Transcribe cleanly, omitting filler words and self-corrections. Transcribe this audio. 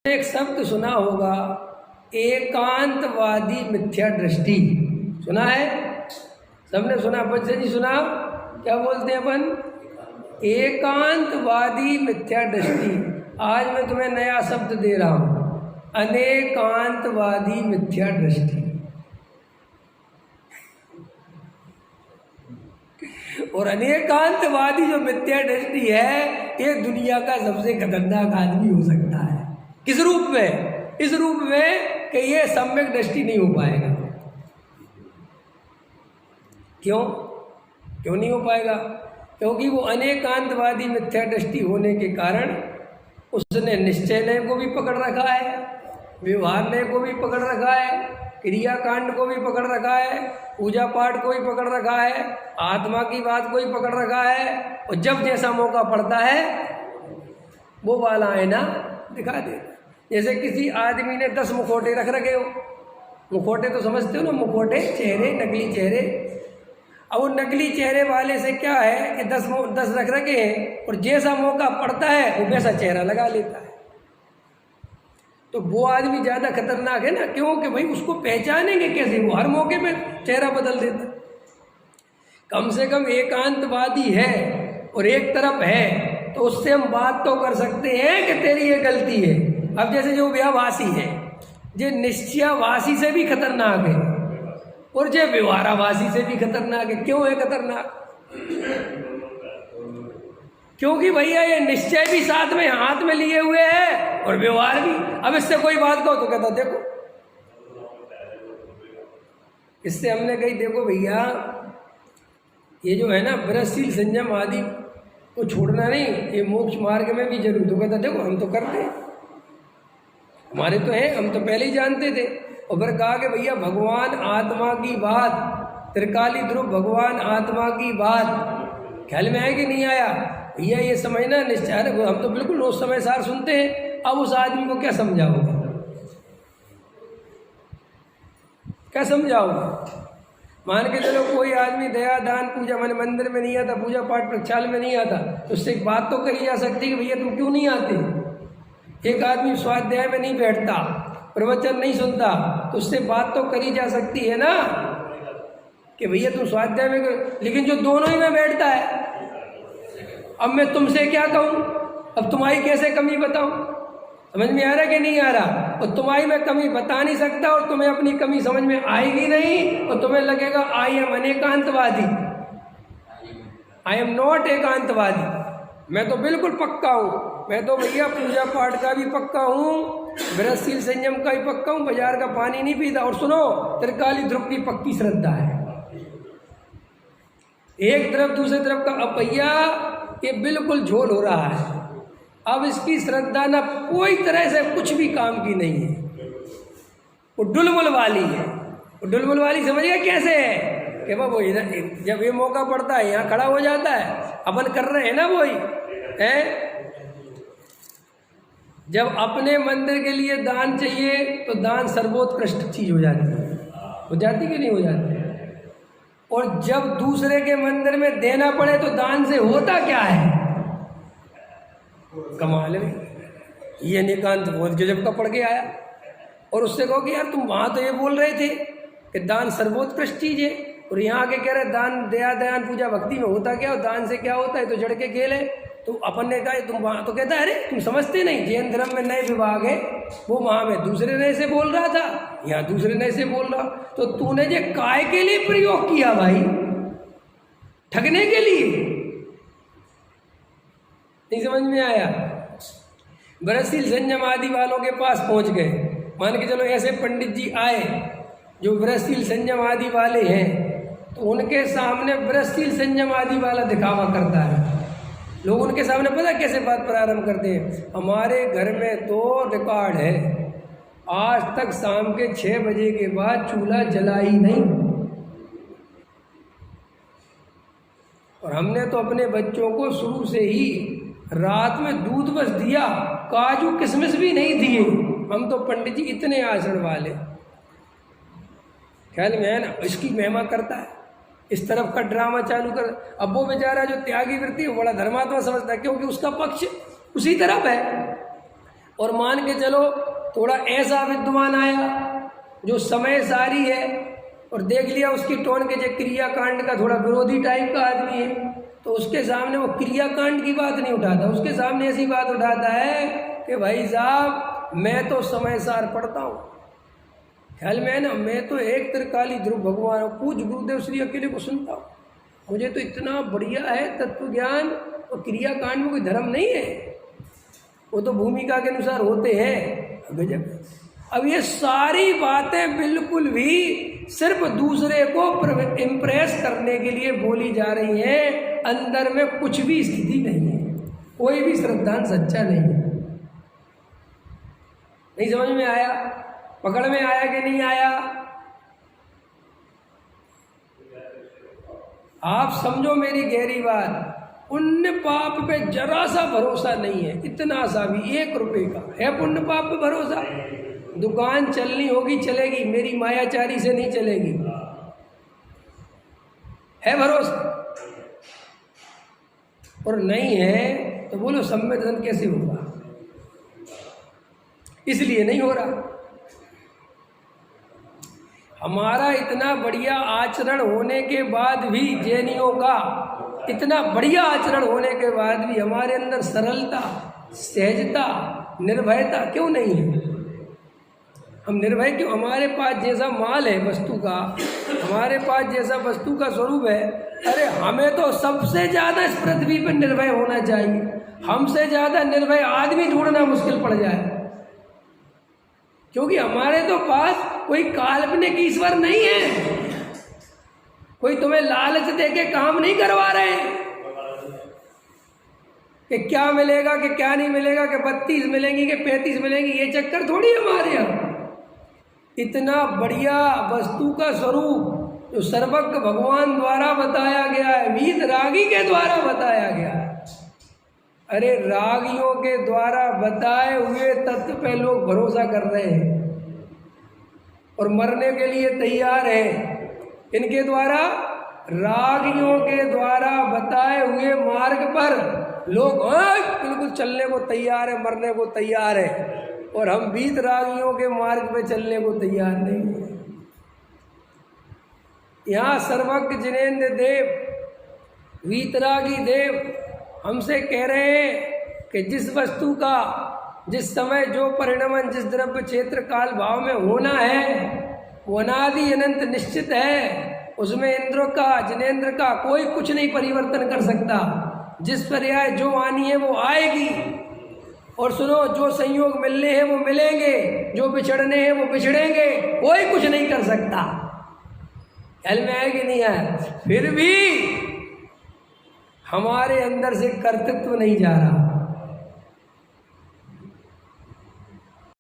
एक शब्द सुना होगा, एकांतवादी मिथ्या दृष्टि। सुना है? सबने सुना? बच्चे जी सुना? क्या बोलते हैं अपन? एकांतवादी मिथ्या दृष्टि। आज मैं तुम्हें नया शब्द दे रहा हूं, अनेकांतवादी मिथ्या दृष्टि। और अनेकांतवादी जो मिथ्या दृष्टि है, ये दुनिया का सबसे खतरनाक आदमी हो सकता है। किस रूप में? इस रूप में कि ये सम्यक दृष्टि नहीं हो पाएगा। क्यों नहीं हो पाएगा? क्योंकि वो अनेकांतवादी मिथ्या दृष्टि होने के कारण उसने निश्चय नय को भी पकड़ रखा है, व्यवहार नय को भी पकड़ रखा है, क्रियाकांड को भी पकड़ रखा है, पूजा पाठ को भी पकड़ रखा है, आत्मा की बात को भी पकड़ रखा है। और जब जैसा मौका पड़ता है वो वाला आईना दिखा देता। जैसे किसी आदमी ने 10 मुखौटे रख रखे हो। मुखौटे तो समझते हो ना, मुखौटे, चेहरे, नकली चेहरे। अब वो नकली चेहरे वाले से क्या है कि 10 रख रखे हैं और जैसा मौका पड़ता है वो वैसा चेहरा लगा लेता है। तो वो आदमी ज़्यादा खतरनाक है ना। क्यों? कि भाई उसको पहचानेंगे कैसे? वो हर मौके पे चेहरा बदल देता है। कम से कम एकांतवादी है और एक तरफ है तो उससे हम बात तो कर सकते हैं कि तेरी ये गलती है। अब जैसे जो व्यवासी है, जो निश्चयवासी से भी खतरनाक है और जो व्यवहारावासी से भी खतरनाक है। क्यों है खतरनाक? क्योंकि भैया ये निश्चय भी साथ में हाथ में लिए हुए है और व्यवहार भी। अब इससे कोई बात कहो तो कहता देखो, इससे हमने कही देखो भैया ये जो है ना व्रतशील संयम आदि को छोड़ना नहीं, ये मोक्ष मार्ग में भी जरूर। तो कहता देखो हम तो करते हैं, हमारे तो है, हम तो पहले ही जानते थे। और फिर कहा कि भैया भगवान आत्मा की बात, त्रिकाली ध्रुव भगवान आत्मा की बात ख्याल में आया कि नहीं आया? भैया ये समझना निश्चय, हम तो बिल्कुल रोज समय सार सुनते हैं। अब उस आदमी को क्या समझाओगे? क्या समझाओगे? मान के चलो कोई आदमी दया दान पूजा माने मंदिर में नहीं आता, पूजा पाठ प्रक्षाल में नहीं आता, तो उससे एक बात तो कही जा सकती है कि भैया तुम क्यों नहीं आते? एक आदमी स्वाध्याय में नहीं बैठता, प्रवचन नहीं सुनता, तो उससे बात तो करी जा सकती है ना कि भैया तुम स्वाध्याय में। लेकिन जो दोनों ही में बैठता है, अब मैं तुमसे क्या कहूँ? अब तुम्हारी कैसे कमी बताऊँ? समझ में आ रहा कि नहीं आ रहा? और तुम्हारी मैं कमी बता नहीं सकता और तुम्हें अपनी कमी समझ में आएगी नहीं और तुम्हें लगेगा आई एम अनेकांतवादी, आई एम नॉट एकांतवादी। मैं तो बिल्कुल पक्का हूँ। मैं तो भैया पूजा पाठ का भी पक्का हूँ, व्रतशील संयम का भी पक्का हूँ, बाजार का पानी नहीं पीता। और सुनो, त्रिकाली ध्रुव की पक्की श्रद्धा है। एक तरफ दूसरी तरफ का। अब भैया ये बिल्कुल झोल हो रहा है। अब इसकी श्रद्धा ना कोई तरह से कुछ भी काम की नहीं है, वो डुलमुल वाली है। वो डुलमुल वाली समझिए कैसे है कि वो इधर जब ये मौका पड़ता है यहाँ खड़ा हो जाता है। अपन कर रहे हैं ना वही है। जब अपने मंदिर के लिए दान चाहिए तो दान सर्वोत्कृष्ट चीज हो जाती है। हो जाती कि नहीं हो जाती? और जब दूसरे के मंदिर में देना पड़े तो दान से होता क्या है? कमाल है। ये निकांत बहुत गजब का पढ़ के आया। और उससे कहो कि यार तुम वहां तो ये बोल रहे थे कि दान सर्वोत्कृष्ट चीज है, और यहाँ आके कह रहे दान दया दयान पूजा भक्ति में होता क्या, और दान से क्या होता है? तो जड़ के खेल है। तो अपन ने कहा तुम वहां तो कहता है अरे तुम समझते नहीं, जैन धर्म में नए विभाग है, वो वहां में दूसरे नए से बोल रहा था, यहाँ दूसरे नए से बोल रहा। तो तूने जो काय के लिए प्रयोग किया भाई? ठगने के लिए? नहीं समझ में आया? व्रतशील संयम आदि वालों के पास पहुंच गए। मान के चलो ऐसे पंडित जी आए जो व्रतशील संयम आदि वाले हैं, तो उनके सामने व्रतशील संयम आदि वाला दिखावा करता है। लोग उनके सामने पता कैसे बात प्रारंभ करते हैं? हमारे घर में तो रिकॉर्ड है, आज तक शाम के 6 बजे के बाद चूल्हा जला ही नहीं, और हमने तो अपने बच्चों को शुरू से ही रात में दूध बस दिया, काजू किशमिश भी नहीं दिए। हम तो पंडित जी इतने आचरण वाले। ख्याल में है ना? इसकी महिमा करता है, इस तरफ का ड्रामा चालू कर। अब वो बेचारा जो त्यागी वृत्ति बड़ा धर्मात्मा समझता है, क्योंकि उसका पक्ष उसी तरफ है। और मान के चलो थोड़ा ऐसा विद्वान आया जो समय सारी है और देख लिया उसकी टोन के जो क्रियाकांड का थोड़ा विरोधी टाइप का आदमी है, तो उसके सामने वो क्रियाकांड की बात नहीं उठाता, उसके सामने ऐसी बात उठाता है कि भाई साहब मैं तो समय सार पढ़ता हूँ, ख्याल में है ना, मैं तो एक त्रिकाली ध्रुव भगवान पूज गुरुदेव श्री अकेले को सुनता हूँ, मुझे तो इतना बढ़िया है तत्व ज्ञान, और क्रियाकांड में कोई धर्म नहीं है, वो तो भूमिका के अनुसार होते हैं। गजब। अब ये सारी बातें बिल्कुल भी सिर्फ दूसरे को इम्प्रेस करने के लिए बोली जा रही हैं, अंदर में कुछ भी स्थिति नहीं है, कोई भी श्रद्धांत सच्चा नहीं है। नहीं समझ में आया? पकड़ में आया कि नहीं आया? आप समझो मेरी गहरी बात, पुण्य पाप पे जरा सा भरोसा नहीं है, इतना सा भी, 1 रुपए का है पुण्य पाप पे भरोसा? दुकान चलनी होगी चलेगी, मेरी मायाचारी से नहीं चलेगी, है भरोसा? और नहीं है तो बोलो सम्यक दर्शन कैसे होगा? इसलिए नहीं हो रहा। हमारा इतना बढ़िया आचरण होने के बाद भी, जैनियों का इतना बढ़िया आचरण होने के बाद भी हमारे अंदर सरलता, सहजता, निर्भयता क्यों नहीं है? हम निर्भय क्यों? हमारे पास जैसा माल है वस्तु का, हमारे पास जैसा वस्तु का स्वरूप है, अरे हमें तो सबसे ज़्यादा इस पृथ्वी पर निर्भय होना चाहिए, हमसे ज़्यादा निर्भय आदमी ढूंढना मुश्किल पड़ जाए, क्योंकि हमारे तो पास कोई काल्पनिक ईश्वर नहीं है, कोई तुम्हें लालच देके काम नहीं करवा रहे कि क्या मिलेगा कि क्या नहीं मिलेगा, कि 32 मिलेंगी कि 35 मिलेंगी, ये चक्कर थोड़ी हमारे यहाँ। इतना बढ़िया वस्तु का स्वरूप जो सर्वज्ञ भगवान द्वारा बताया गया है, वीत रागी के द्वारा बताया गया है, अरे रागियों के द्वारा बताए हुए तत्व पे लोग भरोसा कर रहे हैं और मरने के लिए तैयार है। इनके द्वारा, रागियों के द्वारा बताए हुए मार्ग पर लोग बिल्कुल चलने को तैयार है, मरने को तैयार है, और हम वीत रागियों के मार्ग पे चलने को तैयार नहीं है। यहाँ सर्वज्ञ जिनेन्द्र देव, वीतरागी देव हमसे कह रहे हैं कि जिस वस्तु का जिस समय जो परिणमन जिस द्रव्य क्षेत्र काल भाव में होना है वो अनादि अनंत निश्चित है, उसमें इंद्र का, जिनेन्द्र का कोई कुछ नहीं परिवर्तन कर सकता। जिस पर्याय जो आनी है वो आएगी, और सुनो, जो संयोग मिलने हैं वो मिलेंगे, जो बिछड़ने हैं वो बिछड़ेंगे, कोई कुछ नहीं कर सकता। ख्याल में आए कि नहीं आया? फिर भी हमारे अंदर से कर्तृत्व नहीं जा रहा,